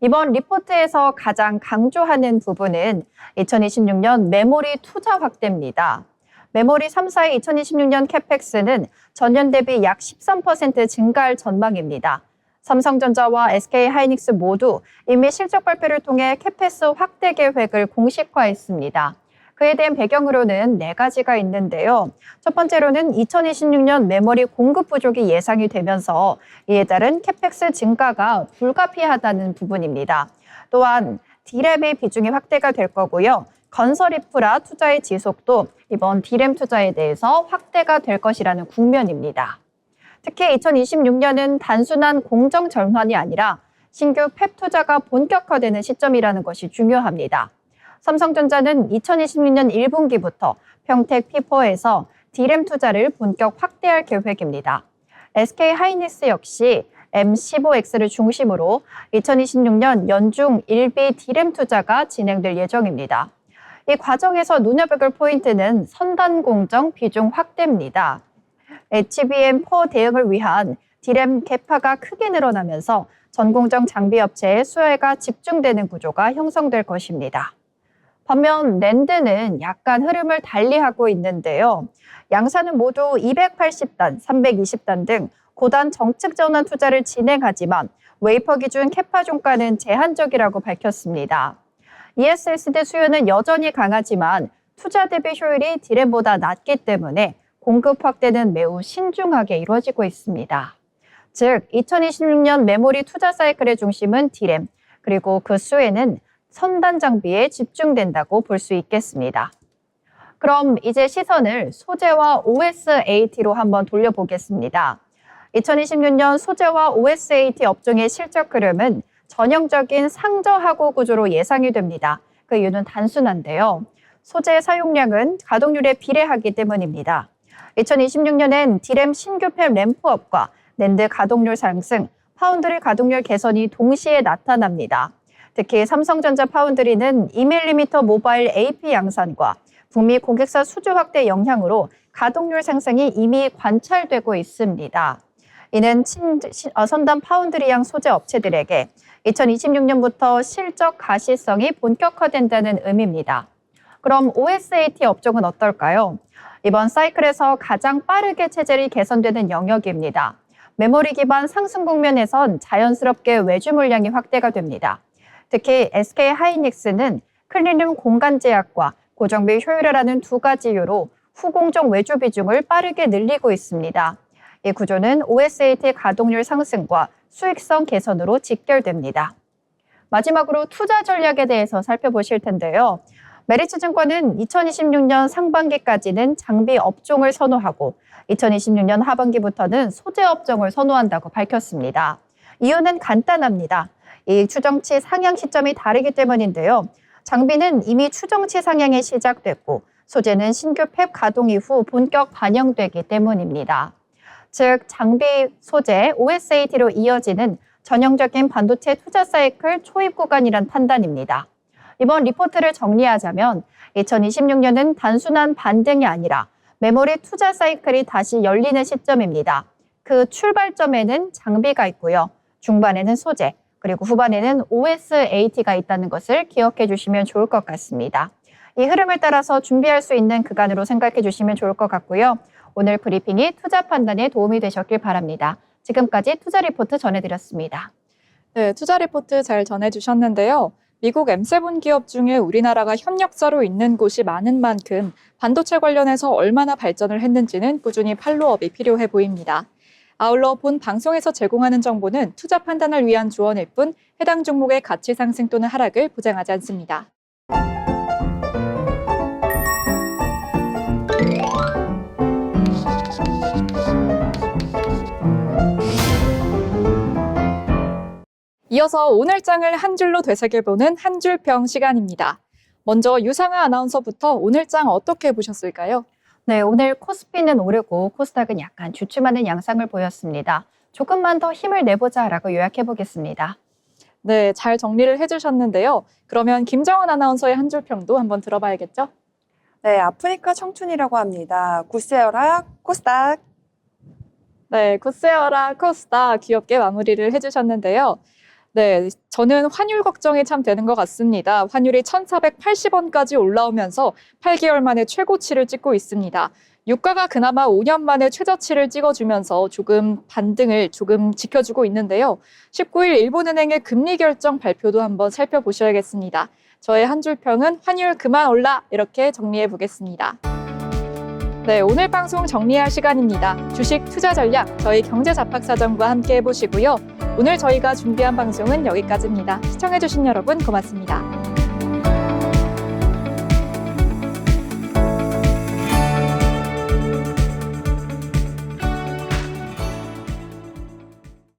이번 리포트에서 가장 강조하는 부분은 2026년 메모리 투자 확대입니다. 메모리 3사의 2026년 캐펙스는 전년 대비 약 13% 증가할 전망입니다. 삼성전자와 SK 하이닉스 모두 이미 실적 발표를 통해 캐펙스 확대 계획을 공식화했습니다. 그에 대한 배경으로는 4가지가 있는데요. 첫 번째로는 2026년 메모리 공급 부족이 예상이 되면서 이에 따른 캐펙스 증가가 불가피하다는 부분입니다. 또한 D램의 비중이 확대가 될 거고요. 건설 인프라 투자의 지속도 이번 D램 투자에 대해서 확대가 될 것이라는 국면입니다. 특히 2026년은 단순한 공정 전환이 아니라 신규 팹 투자가 본격화되는 시점이라는 것이 중요합니다. 삼성전자는 2026년 1분기부터 평택 P4에서 D램 투자를 본격 확대할 계획입니다. SK 하이닉스 역시 M15X를 중심으로 2026년 연중 1비 D램 투자가 진행될 예정입니다. 이 과정에서 눈여겨볼 포인트는 선단 공정 비중 확대입니다. HBM4 대응을 위한 D램 계파가 크게 늘어나면서 전공정 장비 업체의 수요가 집중되는 구조가 형성될 것입니다. 반면 낸드는 약간 흐름을 달리하고 있는데요. 양사는 모두 280단, 320단 등 고단 정측 전환 투자를 진행하지만 웨이퍼 기준 캐파 종가는 제한적이라고 밝혔습니다. ESSD 수요는 여전히 강하지만 투자 대비 효율이 D램보다 낮기 때문에 공급 확대는 매우 신중하게 이루어지고 있습니다. 즉, 2026년 메모리 투자 사이클의 중심은 D램, 그리고 그 수혜는 선단 장비에 집중된다고 볼 수 있겠습니다. 그럼 이제 시선을 소재와 OSAT로 한번 돌려보겠습니다. 2026년 소재와 OSAT 업종의 실적 흐름은 전형적인 상저하고 구조로 예상이 됩니다. 그 이유는 단순한데요. 소재 사용량은 가동률에 비례하기 때문입니다. 2026년엔 D램 신규 팹 램프업과 낸드 가동률 상승, 파운드리 가동률 개선이 동시에 나타납니다. 특히 삼성전자 파운드리는 2mm 모바일 AP 양산과 북미 고객사 수주 확대 영향으로 가동률 상승이 이미 관찰되고 있습니다. 이는 선단 파운드리형 소재 업체들에게 2026년부터 실적 가시성이 본격화된다는 의미입니다. 그럼 OSAT 업종은 어떨까요? 이번 사이클에서 가장 빠르게 체질이 개선되는 영역입니다. 메모리 기반 상승 국면에선 자연스럽게 외주 물량이 확대가 됩니다. 특히 SK 하이닉스는 클린룸 공간 제약과 고정비 효율화라는 2가지 이유로 후공정 외주 비중을 빠르게 늘리고 있습니다. 이 구조는 OSAT 가동률 상승과 수익성 개선으로 직결됩니다. 마지막으로 투자 전략에 대해서 살펴보실 텐데요. 메리츠증권은 2026년 상반기까지는 장비 업종을 선호하고 2026년 하반기부터는 소재 업종을 선호한다고 밝혔습니다. 이유는 간단합니다. 이 추정치 상향 시점이 다르기 때문인데요. 장비는 이미 추정치 상향이 시작됐고 소재는 신규 팹 가동 이후 본격 반영되기 때문입니다. 즉 장비 소재 OSAT로 이어지는 전형적인 반도체 투자 사이클 초입 구간이란 판단입니다. 이번 리포트를 정리하자면 2026년은 단순한 반등이 아니라 메모리 투자 사이클이 다시 열리는 시점입니다. 그 출발점에는 장비가 있고요. 중반에는 소재, 그리고 후반에는 OSAT가 있다는 것을 기억해 주시면 좋을 것 같습니다. 이 흐름을 따라서 준비할 수 있는 구간으로 생각해 주시면 좋을 것 같고요. 오늘 브리핑이 투자 판단에 도움이 되셨길 바랍니다. 지금까지 투자 리포트 전해드렸습니다. 네, 투자 리포트 잘 전해주셨는데요. 미국 M7 기업 중에 우리나라가 협력사로 있는 곳이 많은 만큼 반도체 관련해서 얼마나 발전을 했는지는 꾸준히 팔로업이 필요해 보입니다. 아울러 본 방송에서 제공하는 정보는 투자 판단을 위한 조언일 뿐 해당 종목의 가치 상승 또는 하락을 보장하지 않습니다. 이어서 오늘 장을 한 줄로 되새겨보는 한 줄평 시간입니다. 먼저 유상아 아나운서부터 오늘 장 어떻게 보셨을까요? 네, 오늘 코스피는 오르고 코스닥은 약간 주춤하는 양상을 보였습니다. 조금만 더 힘을 내보자라고 요약해 보겠습니다. 네, 잘 정리를 해주셨는데요. 그러면 김정은 아나운서의 한 줄평도 한번 들어봐야겠죠? 네, 아프니까 청춘이라고 합니다. 굿세어라 코스닥. 네, 굿세어라 코스닥 귀엽게 마무리를 해주셨는데요. 네, 저는 환율 걱정이 참 되는 것 같습니다. 환율이 1,480원까지 올라오면서 8개월 만에 최고치를 찍고 있습니다. 유가가 그나마 5년 만에 최저치를 찍어주면서 조금 반등을 지켜주고 있는데요. 19일 일본은행의 금리 결정 발표도 한번 살펴보셔야겠습니다. 저의 한 줄 평은 환율 그만 올라 이렇게 정리해 보겠습니다. 네, 오늘 방송 정리할 시간입니다. 주식 투자 전략 저희 경제잡학사전과 함께 해보시고요. 오늘 저희가 준비한 방송은 여기까지입니다. 시청해주신 여러분 고맙습니다.